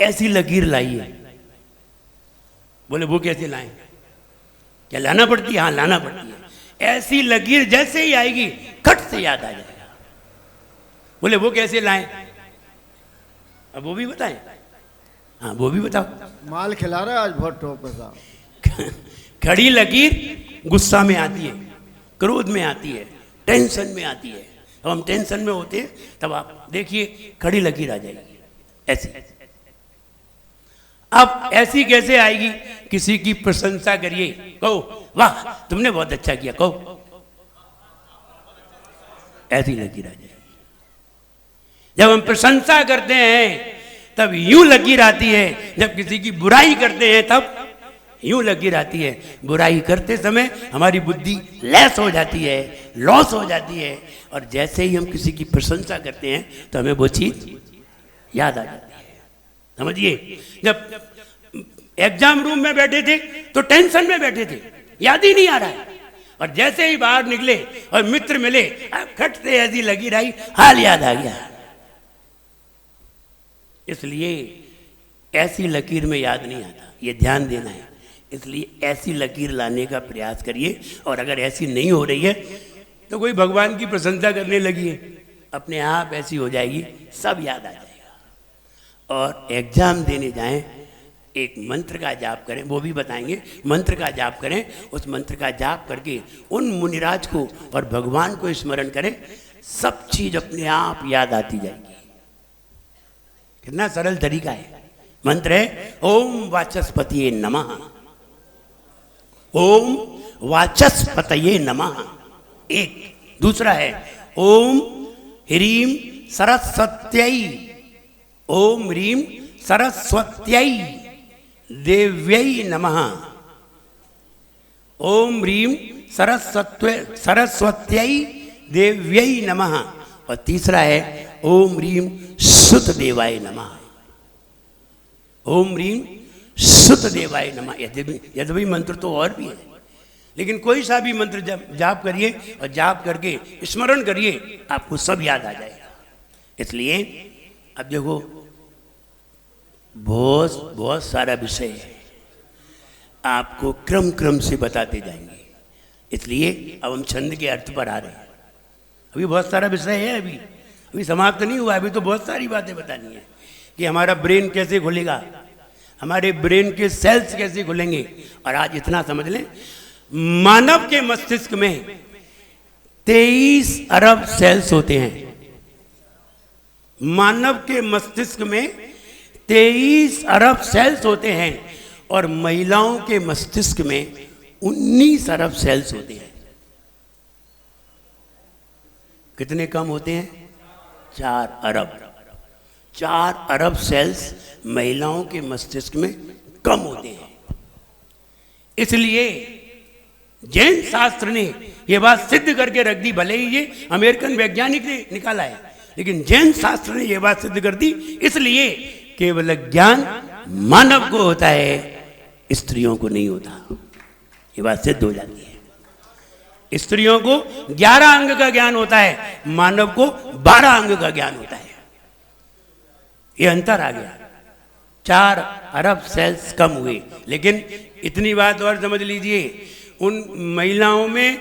ऐसी लकीर लाइए। बोले वो कैसे लाएं? क्या लाना पड़ती है? हाँ लाना पड़ती है। ऐसी लकीर जैसे ही आएगी खट से याद आ जाएगा। बोले वो कैसे लाएं? अब वो भी बताएं। हाँ वो भी बताओ। माल खिला रहा है आज बहुत टॉप का। खड़ी लकीर गुस्सा में आती है, क्रोध में आती है, टेंशन में आती है। अब हम टेंशन में होते हैं तब आप देखिए खड़ी लकीर आ जाएगी ऐसी। अब ऐसी कैसे आएगी? किसी की प्रशंसा करिए, कहो वाह तुमने बहुत अच्छा किया, कहो, ऐसी लकीर आ जाएगी। जब हम प्रशंसा करते हैं तब यूं लकीर आती है, जब किसी की बुराई करते हैं तब यूं लकीर आती है। बुराई करते समय हमारी बुद्धि लैस हो जाती है, लॉस हो जाती है, और जैसे ही हम किसी की प्रशंसा करते हैं तो हमें वो चीज याद आ जाती है। समझिए, जब एग्जाम रूम में बैठे थे तो टेंशन में बैठे थे, याद ही नहीं आ रहा है, और जैसे ही बाहर निकले और मित्र मिले, खट से ऐसी लकीर आई, हाल याद आ गया। इसलिए ऐसी लकीर में याद नहीं आता, ये ध्यान देना है। इसलिए ऐसी लकीर लाने का प्रयास करिए, और अगर ऐसी नहीं हो रही है तो कोई भगवान की प्रशंसा करने लगी, अपने आप ऐसी हो जाएगी, सब याद आ जाएगा। और एग्जाम देने जाएं, एक मंत्र का जाप करें, वो भी बताएंगे। मंत्र का जाप करें, उस मंत्र का जाप करके उन मुनिराज को और भगवान को स्मरण करें, सब चीज अपने आप याद आती जाएगी। कितना सरल तरीका है। मंत्र है ओम वाचस्पतिये नमः, ओम वाचस्पतये नमः एक। दूसरा है ओम ह्रीम सरस्वत्यै, ओम ह्रीम सरस्वत्यै देव्यै नमः, ओम ह्रीम सरस्वत्यै देव्यै नमः। और तीसरा है ओम ह्रीम सुत देवाय नमः, ओम ह्रीम सुत देवाय नमः। यद्यपि मंत्र तो और भी है, लेकिन कोई सा भी मंत्र जाप करिए और जाप करके स्मरण करिए, आपको सब याद आ जाएगा। इसलिए अब देखो बहुत सारा विषय है, आपको क्रम क्रम से बताते जाएंगे। इसलिए अब हम छंद के अर्थ पर आ रहे हैं। अभी बहुत सारा विषय है, अभी समाप्त नहीं हुआ, अभी तो बहुत सारी बातें बतानी है कि हमारा ब्रेन कैसे खुलेगा, हमारे ब्रेन के सेल्स कैसे खुलेंगे। और आज इतना समझ लें, मानव के मस्तिष्क में 23 अरब सेल्स होते हैं। मानव के मस्तिष्क में 23 अरब सेल्स होते हैं, और महिलाओं के मस्तिष्क में 19 अरब सेल्स होते हैं। कितने कम होते हैं? 4 अरब। 4 अरब सेल्स महिलाओं के मस्तिष्क में कम होते हैं। इसलिए जैन शास्त्र ने यह बात सिद्ध करके रख दी, भले ही ये अमेरिकन वैज्ञानिक ने निकाला है, लेकिन जैन शास्त्र ने यह बात सिद्ध कर दी। इसलिए केवल ज्ञान मानव को होता है, स्त्रियों को नहीं होता। ये बात सिद्ध हो जाती है। स्त्रियों को 11 अंग का ज्ञान होता है, मानव को 12 अंग का ज्ञान होता है। ये अंतर आ गया। 4 अरब सेल्स कम हुए। लेकिन इतनी बात और समझ लीजिए, उन महिलाओं में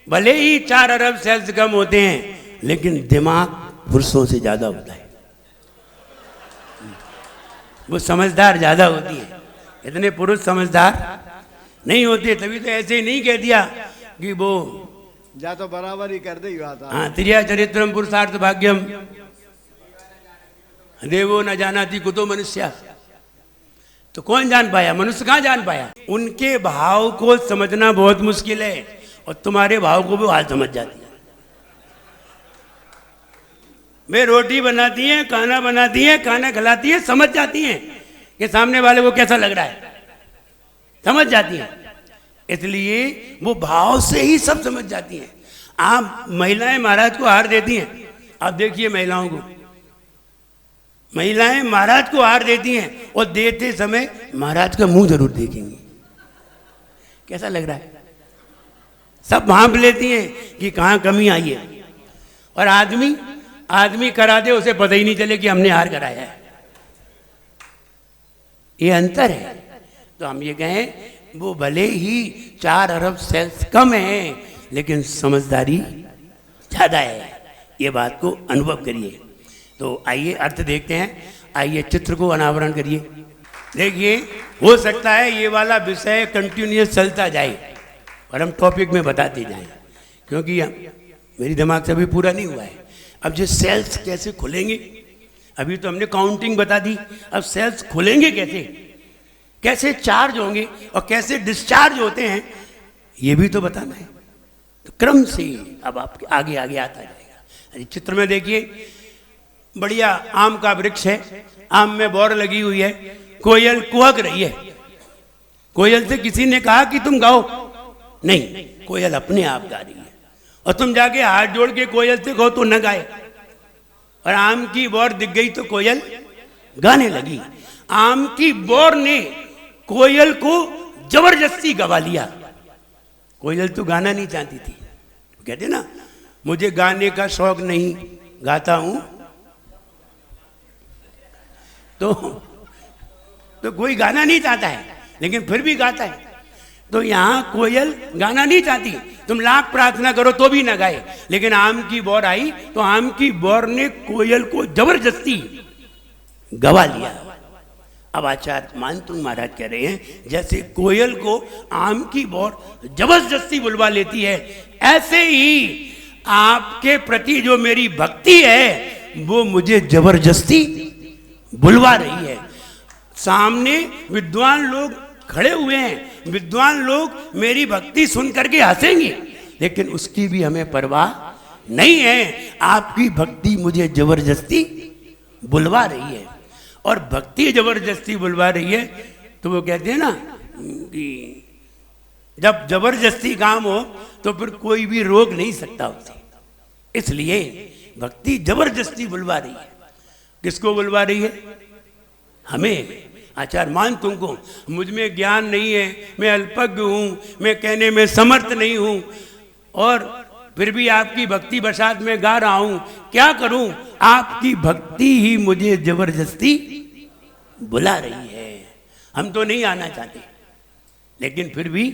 भले ही 4 अरब सेल्स कम होते हैं, लेकिन दिमाग पुरुषों से ज्यादा होता है। वो समझदार ज्यादा होती है, इतने पुरुष समझदार नहीं होते। तभी तो ऐसे ही नहीं कह दिया कि वो जा तो बराबर ही कर दे बात। हाँ, त्रिया चरित्रम पुरुषार्थ भाग्यम देवो न जानाति कुतो मनुष्य। तो कौन जान पाया? मनुष्य कहाँ जान पाया? उनके भाव को समझना बहुत मुश्किल है, और तुम्हारे भाव को भी हाल समझ जाती है। वे रोटी बनाती हैं, खाना बनाती हैं, खाना खिलाती हैं, समझ जाती हैं कि सामने वाले को कैसा लग रहा है, समझ जाती हैं। इसलिए वो भाव से ही सब समझ जाती हैं। आप महिलाएं महाराज को हार देती हैं, आप देखिए महिलाओं को, महिलाएं महाराज को हार देती हैं, और देते समय महाराज का मुंह जरूर देखेंगी, कैसा लग रहा है, सब भांप लेती हैं कि कहाँ कमी आई है। और आदमी करा दे, उसे पता ही नहीं चले कि हमने हार कराया है। ये अंतर है। तो हम ये कहें वो भले ही 4 अरब सेल्स कम है लेकिन समझदारी ज़्यादा है। ये बात को अनुभव करिए। तो आइए अर्थ देखते हैं। आइए चित्र को अनावरण करिए। देखिए, हो सकता है ये वाला विषय कंटिन्यूस चलता जाए और हम टॉपिक में बताते जाएं, क्योंकि मेरी दिमाग से अभी पूरा नहीं हुआ है। अब जो सेल्स कैसे खुलेंगे, अभी तो हमने काउंटिंग बता दी, अब सेल्स खुलेंगे कैसे, कैसे चार्ज होंगे और कैसे डिस्चार्ज होते हैं, ये भी तो बताना है। तो क्रम से अब आपके आगे आगे आता जाएगा। चित्र में देखिए, बढ़िया आम का वृक्ष है, आम में बोर लगी हुई है, कोयल कुहक रही है। कोयल से किसी ने कहा कि तुम गाओ, नहीं, कोयल अपने आप गा रही है। और तुम जाके हाथ जोड़ के कोयल से कहो तो न गाए। और आम की बोर दिख गई तो कोयल गाने लगी। आम की बोर ने कोयल को जबरदस्ती गवा लिया। कोयल तो गाना नहीं चाहती थी, कहते ना मुझे गाने का शौक नहीं, गाता हूं। तो कोई गाना नहीं चाहता है लेकिन फिर भी गाता है। तो यहां कोयल गाना नहीं चाहती, तुम लाख प्रार्थना करो तो भी ना गाए। लेकिन आम की बोर आई तो आम की बोर ने कोयल को जबरदस्ती गवा लिया। अब आचार्य मानतुंग महाराज कह रहे हैं जैसे कोयल को आम की बोर जबरदस्ती बुलवा लेती है, ऐसे ही आपके प्रति जो मेरी भक्ति है वो मुझे जबरदस्ती बुलवा रही है। सामने विद्वान लोग खड़े हुए हैं, विद्वान लोग मेरी भक्ति सुन करके हंसेंगे, लेकिन उसकी भी हमें परवाह नहीं है। आपकी भक्ति मुझे जबरदस्ती बुलवा रही है। और भक्ति जबरदस्ती बुलवा रही है तो वो कहते हैं ना कि जब जबरदस्ती काम हो तो फिर कोई भी रोक नहीं सकता उसे। इसलिए भक्ति जबरदस्ती बुलवा रही है। किसको बुलवा रही है? हमें। आचार्य मानतुंग को, मुझ में ज्ञान नहीं है, मैं अल्पज्ञ हूँ, मैं कहने में समर्थ नहीं हूँ, और फिर भी आपकी भक्ति बसात में गा रहा हूँ, क्या करूँ? आपकी भक्ति ही मुझे जबरदस्ती बुला रही है। हम तो नहीं आना चाहते, लेकिन फिर भी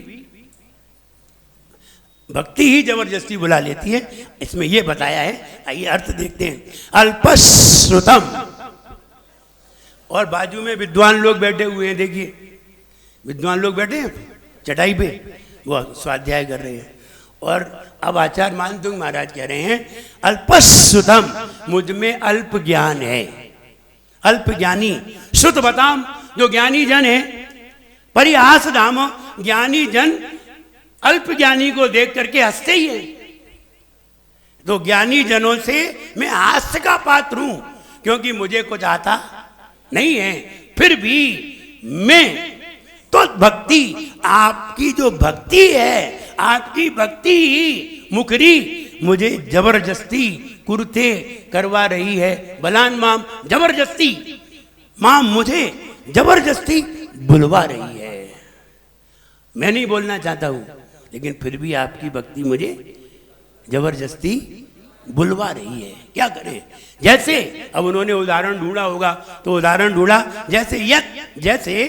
भक्ति ही जबरदस्ती बुला लेती है। इसमें यह बताया है, आइए अर्थ देखते हैं। अल्पश्रुतम, और बाजू में विद्वान लोग बैठे हुए हैं। देखिए, विद्वान लोग बैठे हैं चटाई पे, वो स्वाध्याय कर रहे हैं। और अब आचार्य मानतुंग महाराज कह रहे हैं अल्पश्रुतम, मुझ में अल्प ज्ञान है। अल्प ज्ञानी, श्रुत बताम, जो ज्ञानी जन है, परिहास धाम, ज्ञानी जन अल्प ज्ञानी को देख करके हंसते ही हैं। तो ज्ञानी जनों से मैं हास्य का पात्र हूं, क्योंकि मुझे कुछ आता नहीं है, फिर भी मैं तो भक्ति, आपकी जो भक्ति है, आपकी भक्ति ही मुखरी मुझे जबरदस्ती कुर्ते करवा रही है। बलान माम जबरदस्ती, माम मुझे जबरदस्ती बुलवा रही है। मैं नहीं बोलना चाहता हूं, लेकिन फिर भी आपकी भक्ति मुझे जबरदस्ती बुलवा रही है। क्या करें? जैसे अब उन्होंने उदाहरण ढूंढा होगा, तो उदाहरण ढूंढा जैसे जैसे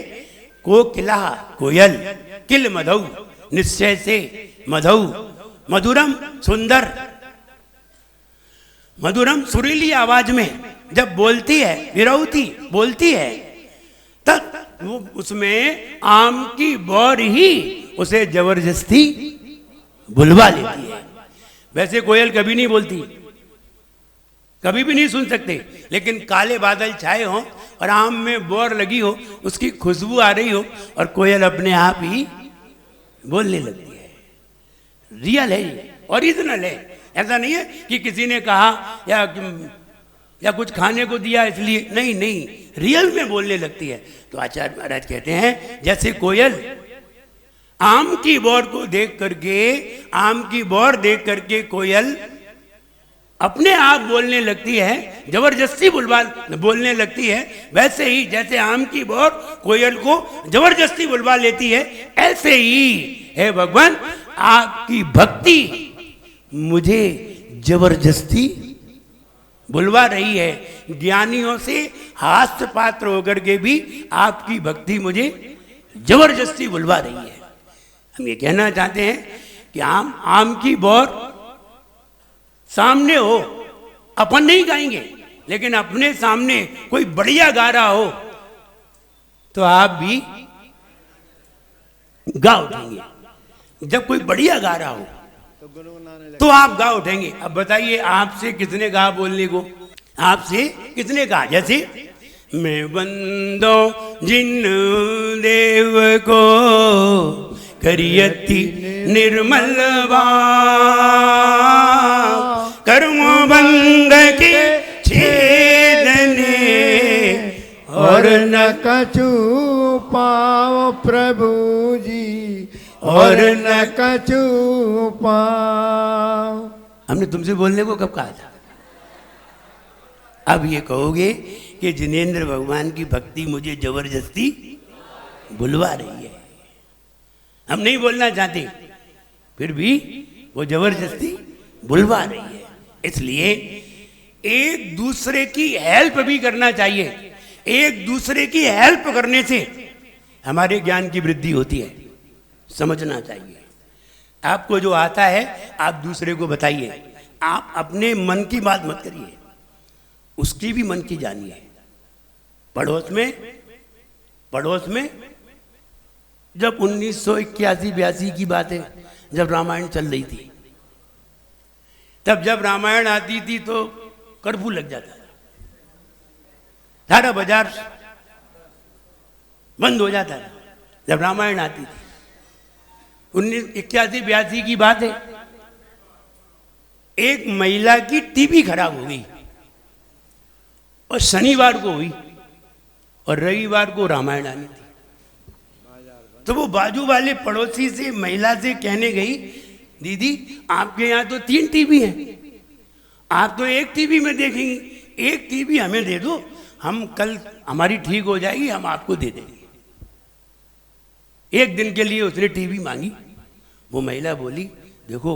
कोकिला, कोयल, किल मधु, निश्चय से मधु, मधुरम सुंदर, मधुरम सुरीली आवाज में जब बोलती है, विरौती बोलती है, तब वो उसमें आम की बोर ही उसे जबरदस्ती बुलवा लेती है। वैसे कोयल कभी नहीं बोलती, कभी भी नहीं सुन सकते, लेकिन काले बादल छाए हों और आम में बोर लगी हो, उसकी खुशबू आ रही हो और कोयल अपने आप ही बोलने लगती है। रियल है, ओरिजिनल है। ऐसा नहीं है कि किसी ने कहा या कुछ खाने को दिया इसलिए, नहीं नहीं, रियल में बोलने लगती है। तो आचार्य महाराज कहते हैं जैसे कोयल आम की बोर को देख करके, आम की बोर देख करके कोयल अपने आप बोलने लगती है, जबरदस्ती बोलने लगती है, वैसे ही जैसे आम की बोर कोयल को जबरदस्ती बुलवा लेती है, ऐसे ही है भगवान आपकी भक्ति मुझे जबरदस्ती बुलवा रही है। ज्ञानियों से हास्य पात्र होकर के भी आपकी भक्ति मुझे जबरदस्ती बुलवा रही है। हम ये कहना चाहते हैं कि आम की बौर सामने हो, अपन नहीं गाएंगे, लेकिन अपने सामने कोई बढ़िया गा रहा हो तो आप भी गा उठेंगे। जब कोई बढ़िया गा रहा हो तो आप गा उठेंगे। अब बताइए, आपसे किसने कहा बोलने को? आपसे किसने कहा? जैसे मैं बंदो जिन देव को करियति निर्मल कर्म बंग के छेदने और न कछु पाओ प्रभु जी, और न कछु पाओ। हमने तुमसे बोलने को कब कहा था? अब ये कहोगे कि जिनेंद्र भगवान की भक्ति मुझे जबरदस्ती बुलवा रही है। हम नहीं बोलना चाहते, फिर भी वो जबरदस्ती बुलवा रही है। इसलिए एक दूसरे की हेल्प भी करना चाहिए। एक दूसरे की हेल्प करने से हमारे ज्ञान की वृद्धि होती है, समझना चाहिए। आपको जो आता है आप दूसरे को बताइए। आप अपने मन की बात मत करिए, उसकी भी मन की जानिए। पड़ोस में जब 1981-82 की बात है, जब रामायण चल रही थी, तब जब रामायण आती थी तो कर्फ्यू लग जाता था, सारा बाजार बंद हो जाता था जब रामायण आती थी। 1981-82 की बात है। एक महिला की टीबी खराब हो गई और शनिवार को हुई और रविवार को रामायण आनी थी। तो वो बाजू वाले पड़ोसी से महिला से कहने गई, दीदी आपके यहाँ तो 3 टीवी हैं, आप तो एक टीवी में देखेंगी, एक टीवी हमें दे दो, हम कल हमारी ठीक हो जाएगी, हम आपको दे देंगे। एक दिन के लिए उसने टीवी मांगी। वो महिला बोली, देखो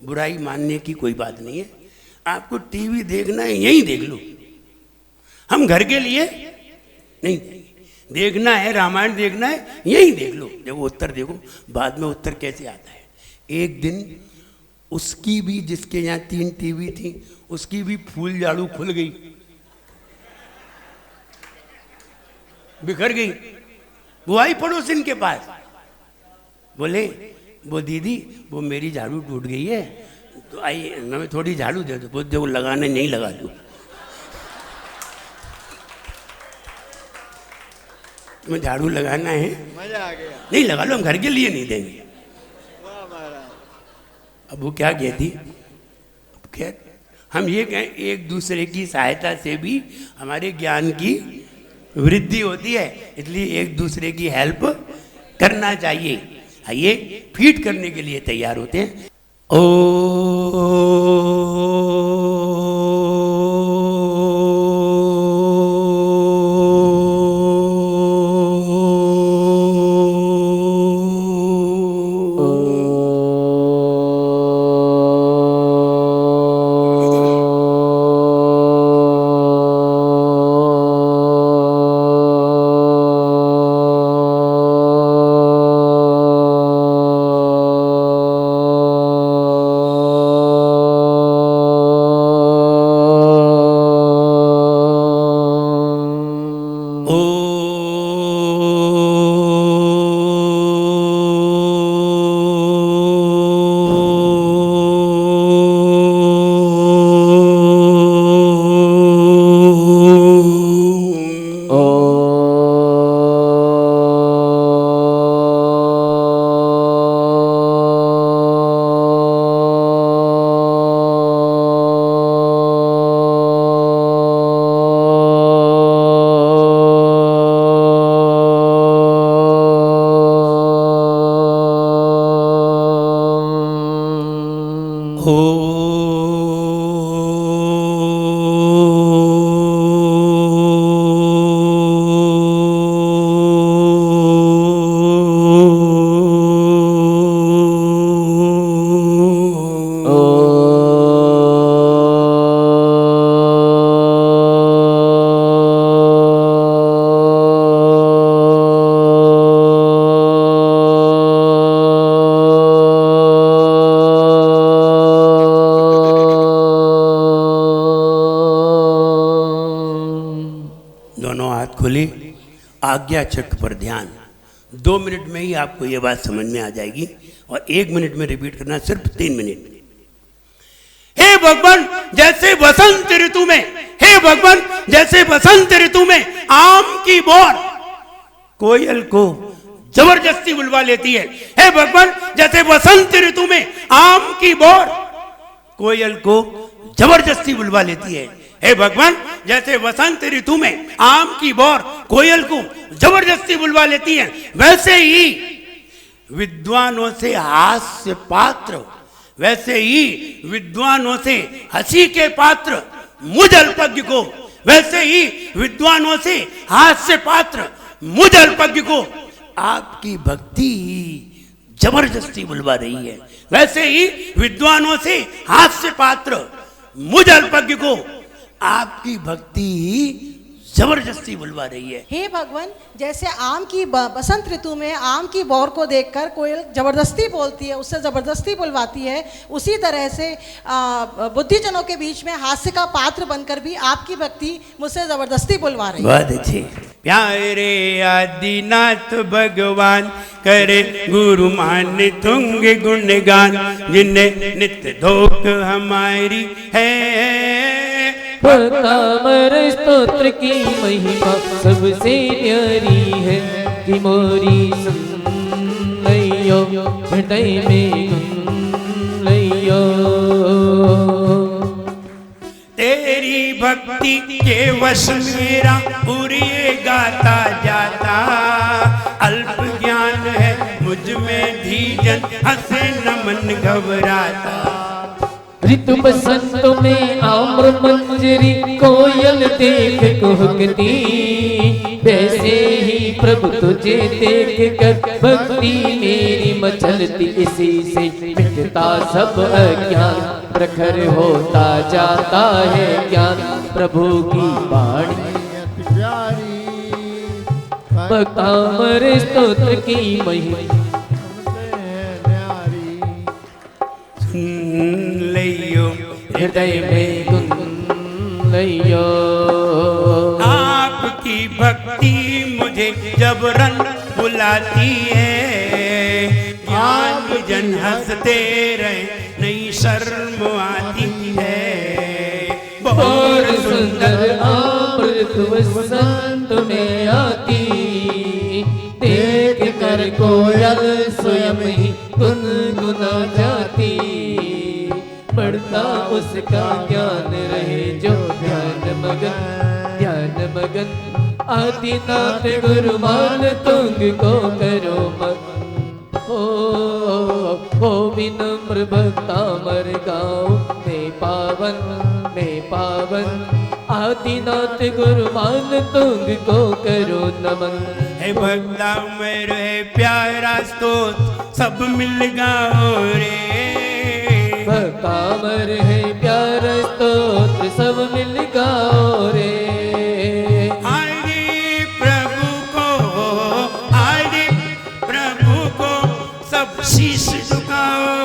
बुराई मानने की कोई बात नहीं है, आपको टीवी देखना है यहीं देख लो, हम घर के लिए नहीं देंगे। देखना है रामायण देखना है यहीं देख लो। देखो उत्तर देखो, बाद में उत्तर कैसे आता है। एक दिन उसकी भी, जिसके यहाँ 3 टीवी थी, उसकी भी फूल झाड़ू खुल गई, बिखर गई। वो आई पड़ोसिन के पास, बोले वो दीदी वो मेरी झाड़ू टूट गई है, तो आई हमें थोड़ी झाड़ू दे दो। वो देखो लगाने नहीं लगा दो, तुम्हें झाड़ू लगाना है, मजा आ गया, नहीं लगा लो, हम घर के लिए नहीं देंगे। अब वो क्या कहती? खैर हम ये कहें, एक दूसरे की सहायता से भी हमारे ज्ञान की वृद्धि होती है, इसलिए एक दूसरे की हेल्प करना चाहिए। आइए फीड करने के लिए तैयार होते हैं। खुले, आज्ञा चक्र पर ध्यान। 2 मिनट में ही आपको ये बात समझ में आ जाएगी और 1 मिनट में रिपीट करना, सिर्फ 3 मिनट। हे भगवान, जैसे बसंत ऋतु में, हे भगवान, जैसे बसंत ऋतु में आम की बोर कोयल को जबरदस्ती बुलवा लेती है। हे भगवान, जैसे बसंत ऋतु में आम की बोर कोयल को जबरदस्ती बुलवा लेती है। हे भगवान, जैसे वसंत ऋतु में आम की बोर कोयल को जबरदस्ती बुलवा लेती है, वैसे ही विद्वानों से हास्य पात्र, वैसे ही विद्वानों से हंसी के पात्र मुझ अल्पज्ञ को, वैसे ही विद्वानों से हास्य पात्र मुझ अल्पज्ञ को आपकी भक्ति जबरदस्ती बुलवा रही है। वैसे ही विद्वानों से हास्य पात्र मुझ अल्पज्ञ को आपकी भक्ति जबरदस्ती बुलवा रही है। हे भगवान, जैसे आम की बसंत ऋतु में आम की बौर को देखकर कोयल जबरदस्ती बोलती है, उससे जबरदस्ती बुलवाती है, उसी तरह से बुद्धिजनों के बीच में हास्य का पात्र बनकर भी आपकी भक्ति मुझसे जबरदस्ती बुलवा रही है। बहुत अच्छे। प्यारे आदिनाथ भगवान, करे गुरु मान तुंग गुणगान, जिन्हें नित्य धोख हमारी है। भक्तामर स्तोत्र की महिमा सबसे न्यारी है, कि मोरी सुन लइयो हृदय में गुन लइयो। तेरी भक्ति के वश मेरा पूरी गाता जाता, अल्प ज्ञान है मुझ में धीजन, हंसे न मन घबराता। ऋतु बसंत में आम्र मंजरी कोयल देख कुहकती, वैसे ही प्रभु तुझे देख कर भक्ति मेरी मचलती। इसी से मिटता सब अज्ञान, प्रखर होता जाता है ज्ञान, प्रभु की वाणी भक्तामर स्तोत्र की महिमा लइयो हृदय में गुन लइयो। आपकी भक्ति मुझे जबरन बुलाती है, ज्ञान जन हंसते रहे नहीं शर्म आती है। और सुंदर अमृत बसंत में आती, देख कर कोयल स्वयं ही गुनगुना जाती। बढ़ता उसका ज्ञान रहे जो ध्यान मगन, ध्यान मगन। आदिनाथ गुरु मान तुंग को करो मगन। हो विनम्र भक्तामर गाँव में पावन, में पावन। आदिनाथ गुरु मान तुंग को करो नमन। हे भक्ता मेरे प्यारा स्तोत्र सब मिल गाओ रे। भक्तामर है प्यारा स्तोत्र सब मिल गाओ रे। आदि प्रभु को, आदि प्रभु को सब शीश झुकाओ